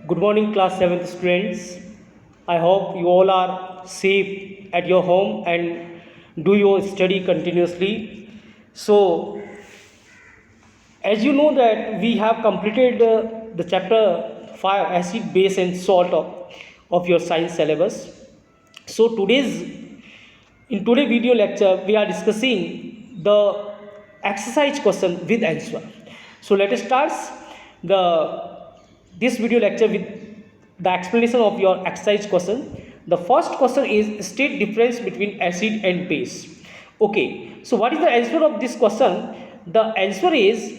Good morning, class 7th students. I hope you all are safe at your home and do your study continuously. So, as you know that we have completed the chapter 5 acid, base and salt of your science syllabus. So, in today's video lecture we are discussing the exercise question with answer. So, let us start the this video lecture with the explanation of your exercise question. The first question is state difference between acid and base. Okay, so what is the answer of this question? The answer is,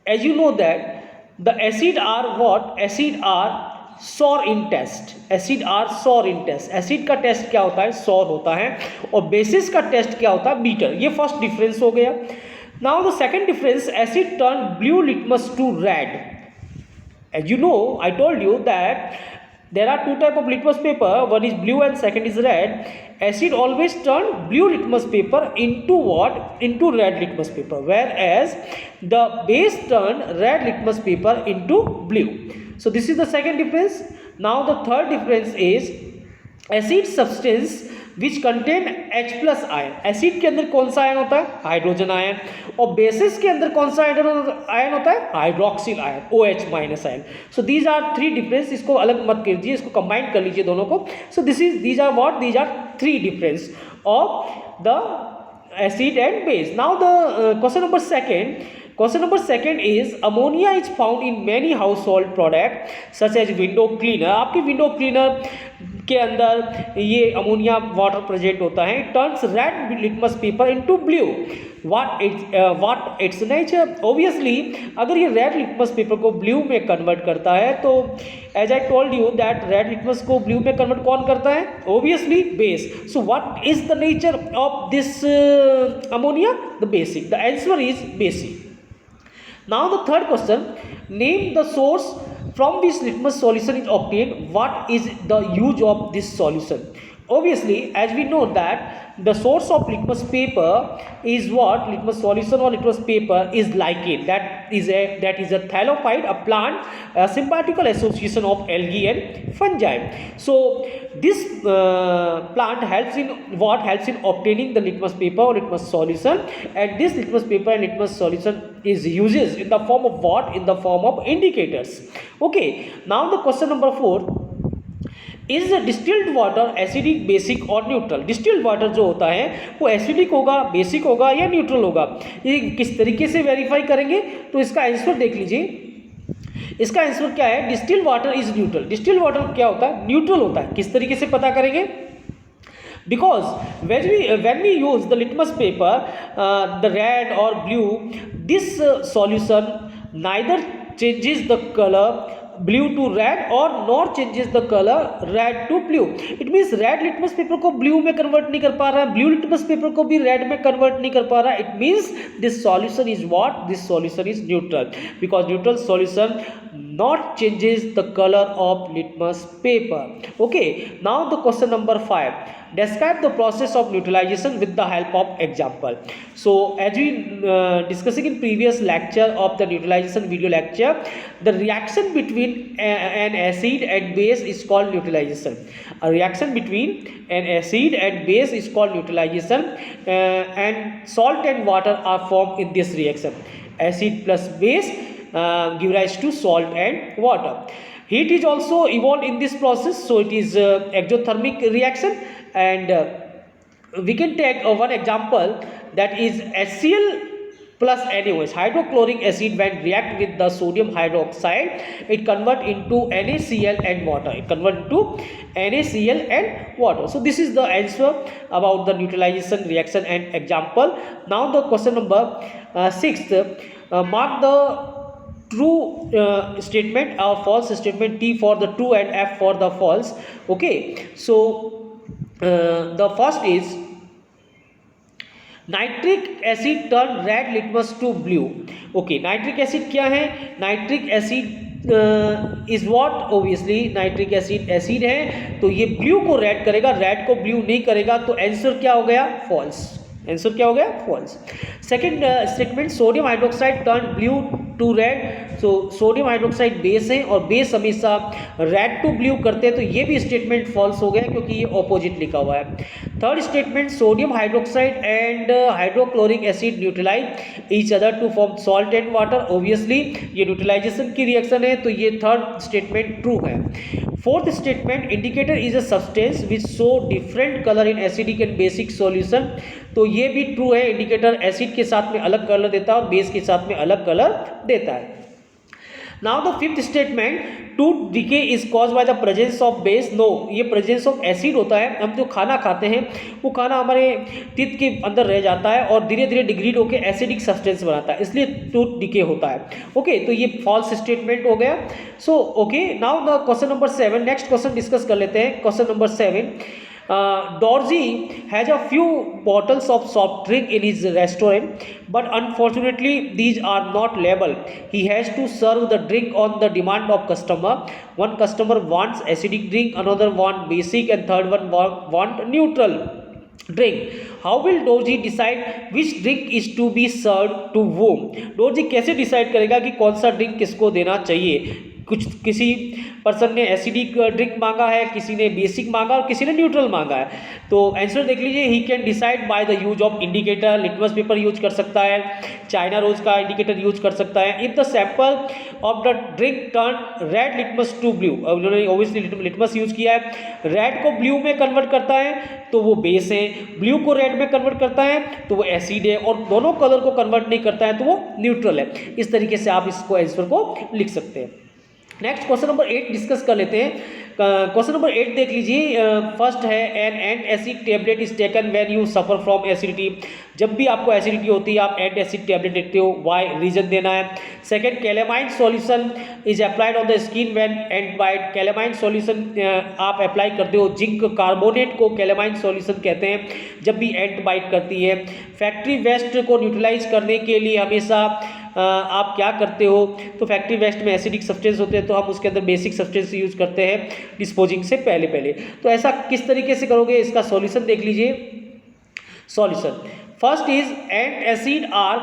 as you know that the acid are what? Acid are sour in test. Acid are sour in test. Acid का test क्या होता है? sour होता है. और basis का test क्या होता है? bitter. ये फर्स्ट डिफरेंस हो गया. Now the second difference, acid turn blue litmus to red. As you know, I told you that there are two type of litmus paper. One is blue and second is red. Acid always turn blue litmus paper into what? Into red litmus paper. Whereas the base turn red litmus paper into blue. So this is the second difference. Now the third difference is acid substance which contain H plus ion. Acid के अंदर कौन सा ion होता है? Hydrogen ion. और basis के अंदर कौन सा आयन होता है? Hydroxyl ion, OH minus ion. So these are three difference. इसको अलग मत कीजिए, इसको कंबाइन कर लीजिए दोनों को. So these are what? These are three difference of the acid and base. Now the question number second. Question number second is ammonia is found in many household product such as window cleaner. आपकी window cleaner के अंदर ये ammonia water present होता है. Turns red litmus paper into blue. What it's nature? Obviously अगर ये red litmus paper को blue में कन्वर्ट करता है तो as I told you that red litmus को ब्लू में कन्वर्ट कौन करता है? Obviously base. So what is the nature of this ammonia? The basic. The answer is basic. Now the third question, name the source from which litmus solution is obtained. What is the use of this solution? Obviously, as we know that the source of litmus paper is what? Litmus solution or litmus paper is lichen. That is a thallophyte, a plant, a symbiotical association of algae and fungi. So this plant helps in what? Helps in obtaining the litmus paper or litmus solution, and this litmus paper and litmus solution is uses in the form of what? In the form of indicators. Okay, now the question number 4. Is distilled water acidic, basic और neutral? Distilled water जो होता है वो acidic होगा, basic होगा या neutral होगा? ये किस तरीके से वेरीफाई करेंगे? तो इसका आंसर देख लीजिए. इसका आंसर क्या है? Distilled water is neutral. Distilled water क्या होता है? न्यूट्रल होता है. किस तरीके से पता करेंगे? Because when we use the litmus paper, the red or blue, this solution neither changes the color blue to red or nor changes the color red to blue. It means red litmus paper को blue में convert नहीं कर पा रहा है, blue litmus paper को भी red में convert नहीं कर पा रहा है. It means this solution is what? This solution is neutral, because neutral solution not changes the color of litmus paper. Okay, now the question number 5. Describe the process of neutralization with the help of example. So as we discussing in previous lecture of the neutralization video lecture, the reaction between an acid and base is called neutralization. A reaction between an acid and base is called neutralization, and salt and water are formed in this reaction. Acid plus base give rise to salt and water. Heat is also evolved in this process, so it is exothermic reaction. And we can take one example, that is HCl plus NaOH, hydrochloric acid. When react with the sodium hydroxide, it convert into NaCl and water. It convert into NaCl and water. So this is the answer about the neutralization reaction and example. Now the question number 6. Mark the true statement or false statement. T for the true and F for the false. Okay, so the first is nitric acid turn red litmus to blue. Okay, nitric acid क्या है? Nitric acid is what? Obviously nitric acid acid है, तो ये blue को red करेगा, red को blue नहीं करेगा. तो आंसर क्या हो गया? फॉल्स. आंसर क्या हो गया? False. Second statement, sodium hydroxide turn blue to red. So sodium hydroxide base है और बेस हमेशा रेड टू ब्लू करते हैं, तो ये भी स्टेटमेंट फॉल्स हो गया क्योंकि ये ऑपोजिट लिखा हुआ है। Third statement, sodium hydroxide and hydrochloric acid neutralise each other to form salt and water. Obviously ये न्यूट्रलाइजेशन की रिएक्शन है, तो ये थर्ड स्टेटमेंट ट्रू है। Fourth statement, indicator is a substance which show different colour in acidic and basic solution. तो ये भी true है, इंडिकेटर एसिड के साथ में अलग कलर देता है और बेस के साथ में अलग कलर देता है। Now the fifth statement, tooth decay is cause by the presence of base. No, ये प्रेजेंस ऑफ एसिड होता है। हम जो खाना खाते हैं वो खाना हमारे टीथ के अंदर रह जाता है और धीरे धीरे डिग्रेड होकर एसिडिक सब्सटेंस बनाता है, इसलिए टूथ डिके होता है। ओके, तो ये फॉल्स स्टेटमेंट हो गया। So okay, now the question number 7, next question discuss कर लेते हैं। Question number 7, Dorji has a few bottles of soft drink in his restaurant, but unfortunately these are not labeled. He has to serve the drink on the demand of customer. One customer wants acidic drink, another want basic, and third one want neutral drink. How will Dorji decide which drink is to be served to whom? Dorji कैसे decide करेगा कि कौन सा drink किसको देना चाहिए? किसी person ने एसिडिक ड्रिंक मांगा है, किसी ने बेसिक मांगा और किसी ने न्यूट्रल मांगा है। तो आंसर देख लीजिए, he can decide by the use of indicator. Litmus paper use कर सकता है, चाइना रोज का इंडिकेटर यूज कर सकता है। If the sample of the drink turn red litmus to blue, उन्होंने ओबियसली लिटमस यूज किया है, रेड को ब्लू में कन्वर्ट करता है तो वो बेस है, ब्लू को रेड में कन्वर्ट करता है तो वो एसिड है, और दोनों कलर को कन्वर्ट नहीं करता है तो वो न्यूट्रल है। इस तरीके से आप इसको आंसर को लिख सकते हैं। नेक्स्ट क्वेश्चन नंबर 8 डिस्कस कर लेते हैं। क्वेश्चन नंबर 8 देख लीजिए। फर्स्ट है, an antacid tablet is taken when you suffer from acidity. जब भी आपको एसिडिटी होती है आप एंड एसिड टेबलेट लेते हो, वाई रीजन देना है। Second, calamine solution is applied on the skin when ant bite. Calamine solution आप अप्लाई करते हो, जिंक कार्बोनेट को कैलेमाइन सॉल्यूशन कहते हैं जब भी एंट बाइट करती है। फैक्ट्री वेस्ट को न्यूट्रलाइज करने के लिए हमेशा आप क्या करते हो, तो फैक्ट्री वेस्ट में एसिडिक सब्सटेंस होते हैं तो हम उसके अंदर बेसिक सब्सटेंस यूज करते हैं डिस्पोजिंग से पहले। तो ऐसा किस तरीके से करोगे, इसका सॉल्यूशन देख लीजिए। Solution first is, antacid are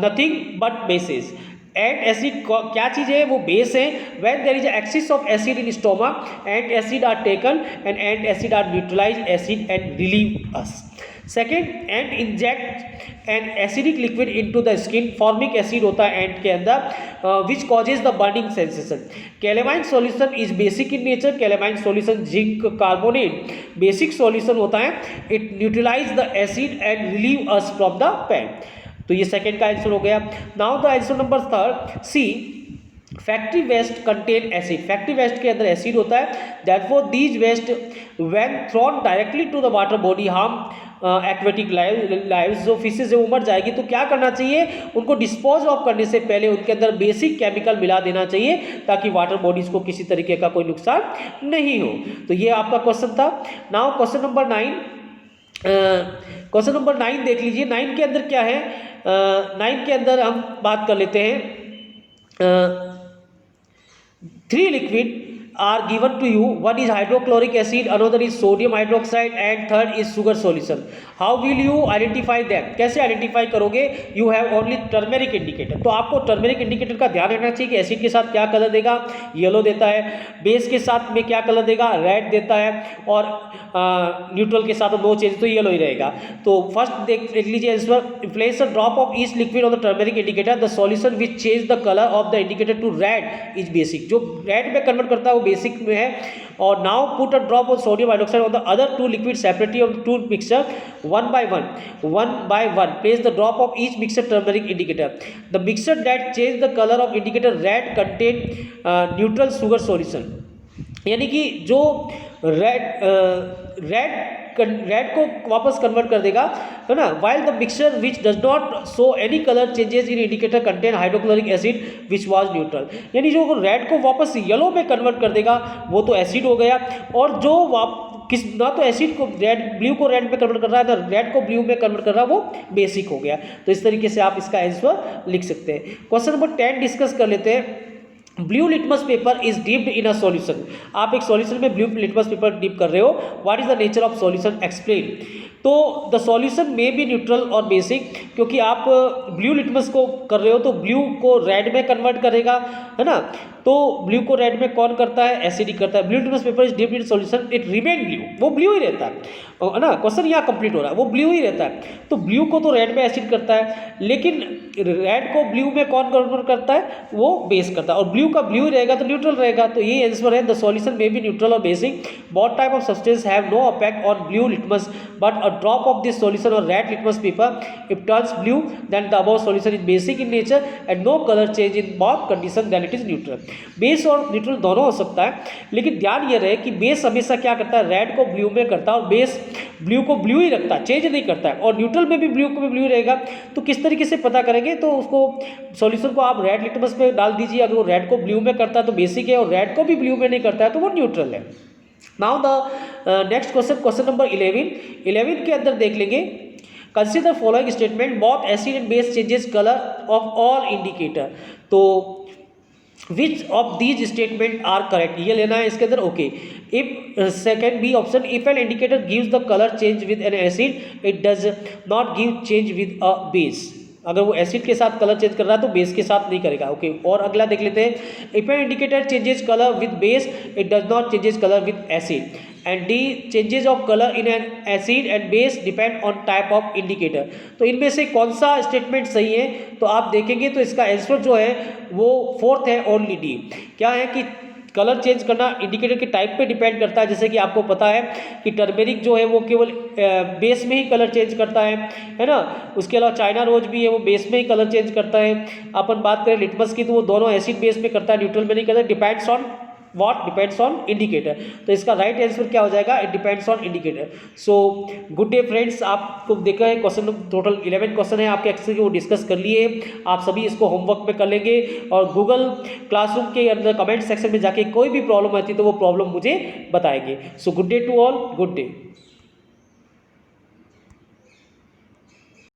nothing but bases. Antacid क्या चीज़ है, वो बेस है। When there is excess of acid in stomach antacid are taken antacid are neutralise acid and relieve us. Second, ant inject an acidic liquid into the skin. Formic acid होता है ant के अंदर which causes the burning sensation. Calamine solution is basic in nature. Calamine solution zinc carbonate basic solution होता है। It neutralize the acid and relieve us from the pain. तो ये second का answer हो गया। Now the answer number third, C, factory waste contain acid. Factory waste के अंदर acid होता है, therefore these waste when thrown directly to the water body harm aquatic lives. जो फिशेज है वो मर जाएगी, तो क्या करना चाहिए, उनको डिस्पोज ऑफ करने से पहले उनके अंदर बेसिक केमिकल मिला देना चाहिए ताकि वाटर बॉडीज को किसी तरीके का कोई नुकसान नहीं हो। तो ये आपका क्वेश्चन था। Now question number 9, question number 9 देख लीजिए। 9 के अंदर क्या है, 9 के अंदर हम बात कर लेते हैं। 3 liquid are given to you, one is hydrochloric acid, another is sodium hydroxide and third is sugar solution. How will you identify them? कैसे आइडेंटिफाई करोगे? You have only turmeric indicator. तो आपको टर्मेरिक इंडिकेटर का ध्यान रखना चाहिए कि acid के साथ क्या कलर देगा, येलो देता है, बेस के साथ में क्या कलर देगा, रेड देता है, और न्यूट्रल के साथ नो चेंज तो येलो ही रहेगा। तो फर्स्ट देख लीजिए answer, place a drop of each liquid on the turmeric indicator, the solution which change the colour of the indicator to red is basic. जो रेड में कन्वर्ट करता है वो बेसिक में है। और now put a drop of sodium hydroxide on the other 2 liquid separately on 2 mixture one by one. Place the drop of each mixture turmeric indicator. The mixture that change the color of indicator red contain neutral sugar solution. यानी कि जो red को वापस convert कर देगा, है ना। While the mixture which does not show any colour changes in indicator contain hydrochloric acid which was neutral. यानी जो रेड को वापस येलो में कन्वर्ट कर देगा वो तो एसिड हो गया, और जो ना तो एसिड को रेड, ब्लू को रेड में कन्वर्ट कर रहा है, ना रेड को ब्लू में कन्वर्ट कर रहा है, वो बेसिक हो गया। तो इस तरीके से आप इसका आंसर लिख सकते हैं। क्वेश्चन नंबर 10 डिस्कस कर लेते हैं। Blue litmus paper is dipped in a solution, आप एक सॉल्यूशन में ब्लू लिटमस पेपर डिप कर रहे हो, what is the nature of solution explain. तो the solution may be neutral और बेसिक, क्योंकि आप ब्लू लिटमस को कर रहे हो तो ब्लू को रेड में कन्वर्ट करेगा, है ना। तो ब्लू को रेड में कौन करता है, एसिडिक करता है। Blue litmus paper is dipped in solution, it remain blue, वो ब्लू ही रहता है ना, क्वेश्चन यहाँ कंप्लीट हो रहा है, वो ब्लू ही रहता है। तो ब्लू को तो रेड में एसिड करता है, लेकिन रेड को ब्लू में कौन कन्वर्ट करता है, वो बेस करता है, और ब्लू का ब्लू ही रहेगा तो न्यूट्रल रहेगा। तो ये आंसर है, the solution may be neutral और basic, both type of substance have no effect on blue litmus but a drop of this solution और red litmus paper if turns blue then the above solution is basic in nature and no colour change in both condition then it is neutral. Base और neutral दोनों हो सकता है, लेकिन ध्यान ये रहे कि बेस हमेशा क्या करता है, रेड को ब्लू में करता है और बेस ब्लू को ब्लू ही रखता है, चेंज नहीं करता है, और न्यूट्रल में भी ब्लू को भी ब्लू रहेगा। तो किस तरीके से पता करेंगे, तो उसको सॉल्यूशन को आप रेड लिटमस में डाल दीजिए, अगर वो रेड को ब्लू में करता है तो बेसिक है, और रेड को भी ब्लू में नहीं करता है तो वो न्यूट्रल है। Now the next question, question number 11 के अंदर देख लेंगे, consider following statement both acid and base changes colour of all indicator. तो which of these statement are correct, ये लेना है इसके अंदर। Okay, if second B option, if an indicator gives the colour change with an acid it does not give change with a base, अगर वो acid के साथ कलर चेंज कर रहा है तो बेस के साथ नहीं करेगा। ओके, और अगला देख लेते हैं, if an indicator changes colour with base it does not changes colour with acid, and D changes of colour in an acid and base depend on type of indicator. तो इनमें से कौन सा स्टेटमेंट सही है, तो आप देखेंगे तो इसका आंसर जो है वो फोर्थ है, ओनली डी। क्या है कि कलर चेंज करना इंडिकेटर के टाइप पे डिपेंड करता है, जैसे कि आपको पता है कि टर्मेरिक जो है वो केवल बेस में ही कलर चेंज करता है ना। उसके अलावा चाइना रोज भी है, वो बेस में ही कलर चेंज करता है। अपन बात करें लिटमस की तो वो दोनों एसिड बेस में करता है, न्यूट्रल में नहीं करता, depends on what, depends on indicator. तो इसका राइट आंसर क्या हो जाएगा, it depends on indicator. So good day friends, आपको देखा है क्वेश्चन टोटल 11 क्वेश्चन है आपके एक्सेल के, वो डिस्कस कर लिए। आप सभी इसको होमवर्क में कर लेंगे, और गूगल क्लासरूम के अंदर कमेंट सेक्शन में जाके कोई भी प्रॉब्लम आती है तो वो प्रॉब्लम मुझे बताएंगे। So good day to all, good day.